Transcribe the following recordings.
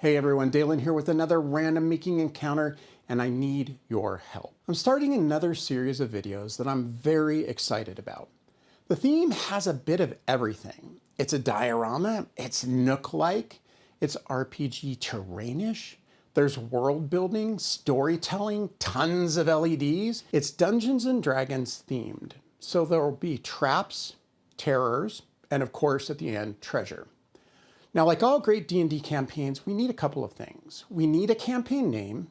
Hey everyone, Dalen here with another random making encounter, and I need your help. I'm starting another series of videos that I'm very excited about. The theme has a bit of everything. It's a diorama, it's Nook-like, it's RPG terrainish, there's world building, storytelling, tons of LEDs. It's Dungeons and Dragons themed. So there will be traps, terrors, and of course at the end, treasure. Now, like all great D&D campaigns, we need a couple of things. We need a campaign name,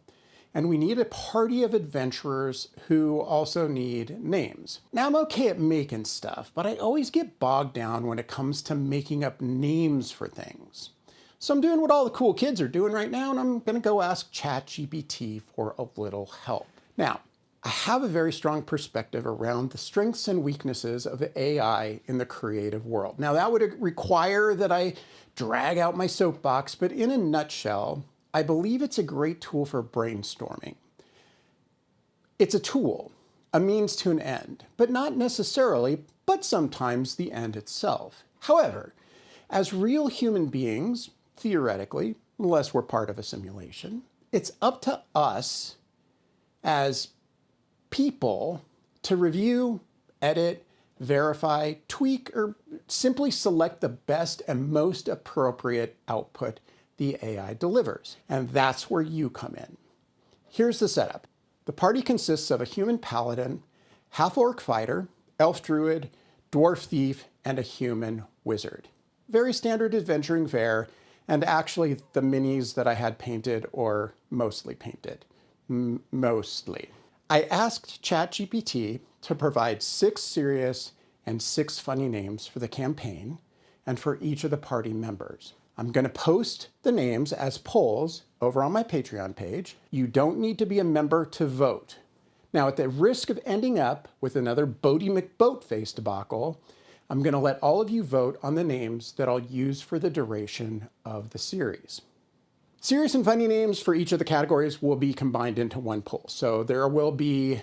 and we need a party of adventurers who also need names. Now, I'm okay at making stuff, but I always get bogged down when it comes to making up names for things. So I'm doing what all the cool kids are doing right now, and I'm gonna go ask ChatGPT for a little help. Now, I have a very strong perspective around the strengths and weaknesses of AI in the creative world. Now, that would require that I drag out my soapbox, but in a nutshell, I believe it's a great tool for brainstorming. It's a tool, a means to an end, but not necessarily, but sometimes the end itself. However, as real human beings, theoretically, unless we're part of a simulation, it's up to us as people to review, edit, verify, tweak, or simply select the best and most appropriate output the AI delivers. And that's where you come in. Here's the setup. The party consists of a human paladin, half-orc fighter, elf druid, dwarf thief, and a human wizard. Very standard adventuring fare, and actually the minis that I had painted or mostly painted. Mostly. I asked ChatGPT to provide 6 serious and 6 funny names for the campaign and for each of the party members. I'm going to post the names as polls over on my Patreon page. You don't need to be a member to vote. Now, at the risk of ending up with another Bodie McBoatface debacle, I'm going to let all of you vote on the names that I'll use for the duration of the series. Serious and funny names for each of the categories will be combined into one poll. So there will be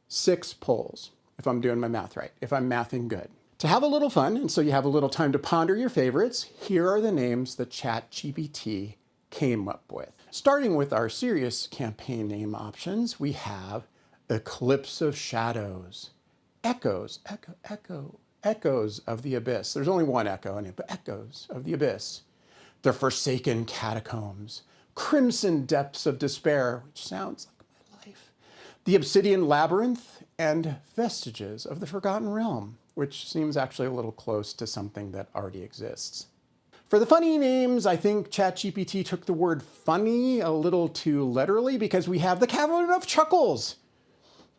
6 polls, if I'm doing my math right, if I'm mathing good. To have a little fun, and so you have a little time to ponder your favorites, here are the names that ChatGPT came up with. Starting with our serious campaign name options, we have Eclipse of Shadows, Echoes of the Abyss. There's only one echo in it, but Echoes of the Abyss. The Forsaken Catacombs, Crimson Depths of Despair, which sounds like my life, the Obsidian Labyrinth, and Vestiges of the Forgotten Realm, which seems actually a little close to something that already exists. For the funny names, I think ChatGPT took the word funny a little too literally because we have the Cavern of Chuckles,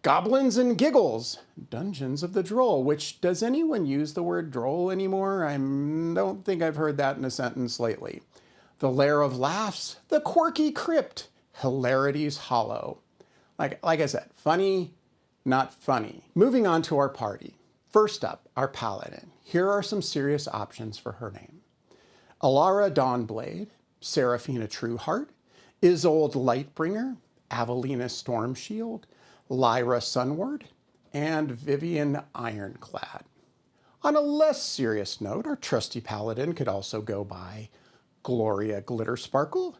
Goblins and Giggles, Dungeons of the Droll, which, does anyone use the word droll anymore? I don't think I've heard that in a sentence lately. The Lair of Laughs, The Quirky Crypt, Hilarities Hollow. Like I said, funny, not funny. Moving on to our party. First up, our paladin. Here are some serious options for her name. Alara Dawnblade, Seraphina Trueheart, Isolde Lightbringer, Avelina Stormshield, Lyra Sunward, and Vivian Ironclad. On a less serious note, our trusty paladin could also go by Gloria Glittersparkle,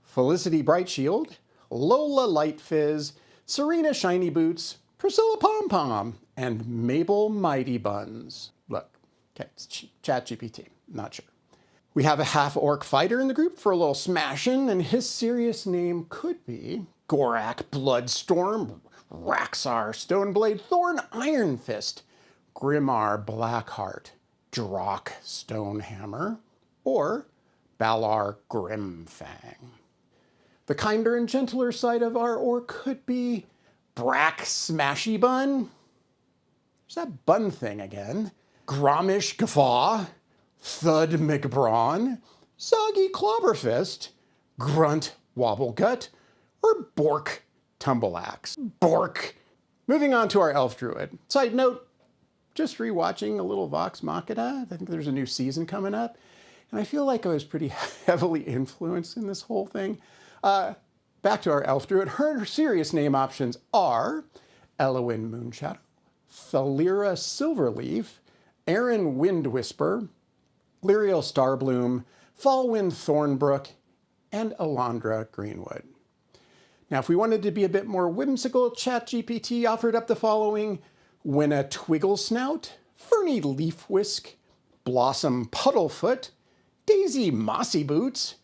Felicity Brightshield, Lola Lightfizz, Serena Shiny Boots, Priscilla Pompom, and Mabel Mighty Buns. Look, okay, it's ChatGPT, not sure. We have a half-orc fighter in the group for a little smashing, and his serious name could be Gorak Bloodstorm, Raxar Stoneblade Thorn Ironfist, Grimar Blackheart, Drock Stonehammer, or Balar Grimfang. The kinder and gentler side of our orc could be Brack Smashy Bun. There's that bun thing again. Gromish Guffaw, Thud McBrawn, Soggy Clobberfist, Grunt Wobblegut, or Bork Tumbleaxe. Bork! Moving on to our elf druid. Side note, just rewatching a little Vox Machina. I think there's a new season coming up, and I feel like I was pretty heavily influenced in this whole thing. Back to our elf druid. Her serious name options are Elowin Moonshadow, Thalira Silverleaf, Aaron Windwhisper, Lyriel Starbloom, Fallwind Thornbrook, and Alondra Greenwood. Now, if we wanted to be a bit more whimsical, ChatGPT offered up the following: Winna Twiggle Snout, Ferny Leaf Whisk, Blossom Puddlefoot, Daisy Mossy Boots,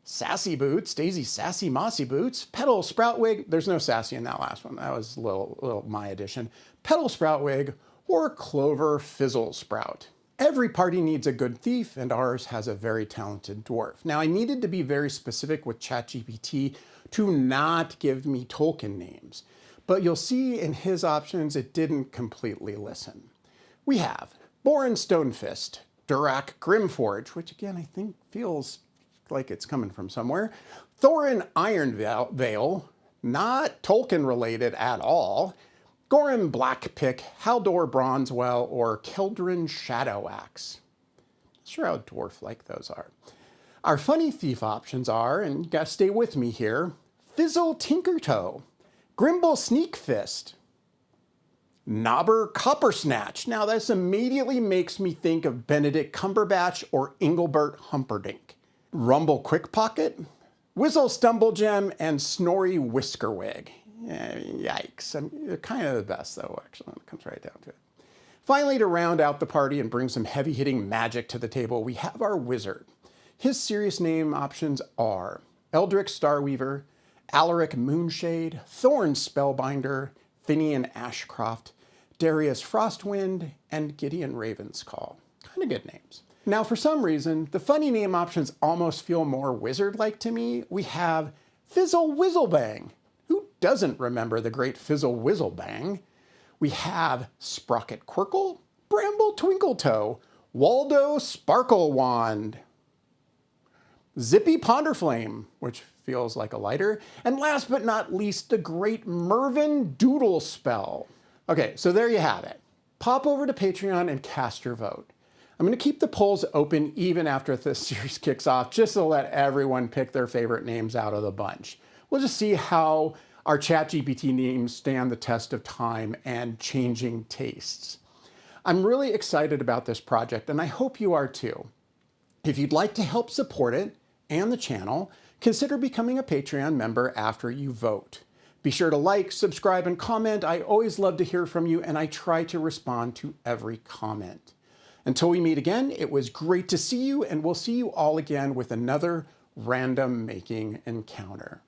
Sassy Boots, Daisy Sassy Mossy Boots, Petal Sproutwig, there's no sassy in that last one, that was a little my addition, Petal Sproutwig, or Clover Fizzle Sprout. Every party needs a good thief, and ours has a very talented dwarf. Now, I needed to be very specific with ChatGPT to not give me token names, but you'll see in his options it didn't completely listen. We have Borin Stonefist, Durak Grimforge, which again I think feels like it's coming from somewhere, Thorin Ironvale, not Tolkien related at all, Goran Blackpick, Haldor Bronzewell, or Keldrin Shadowaxe. Not sure how dwarf-like those are. Our funny thief options are, and you gotta stay with me here, Fizzle Tinkertoe, Grimble Sneakfist, Knobber Coppersnatch. Now this immediately makes me think of Benedict Cumberbatch or Engelbert Humperdinck. Rumble Quickpocket, Whizzle Stumblegem, and Snorri Whiskerwig. Yikes. They're kind of the best though, actually, when it comes right down to it. Finally, to round out the party and bring some heavy-hitting magic to the table, we have our wizard. His serious name options are Eldrick Starweaver, Alaric Moonshade, Thorn Spellbinder, Finian Ashcroft, Darius Frostwind, and Gideon Ravenscall. Kind of good names. Now, for some reason, the funny name options almost feel more wizard-like to me. We have Fizzle Whizzlebang. Who doesn't remember the great Fizzle Whizzlebang? We have Sprocket Quirkle, Bramble Twinkletoe, Waldo Sparklewand, Zippy Ponderflame, which feels like a lighter, and last but not least, the great Mervyn Doodlespell. Okay, so there you have it. Pop over to Patreon and cast your vote. I'm going to keep the polls open even after this series kicks off, just to let everyone pick their favorite names out of the bunch. We'll just see how our ChatGPT names stand the test of time and changing tastes. I'm really excited about this project, and I hope you are too. If you'd like to help support it and the channel, consider becoming a Patreon member after you vote. Be sure to like, subscribe, and comment. I always love to hear from you, and I try to respond to every comment. Until we meet again, it was great to see you, and we'll see you all again with another random making encounter.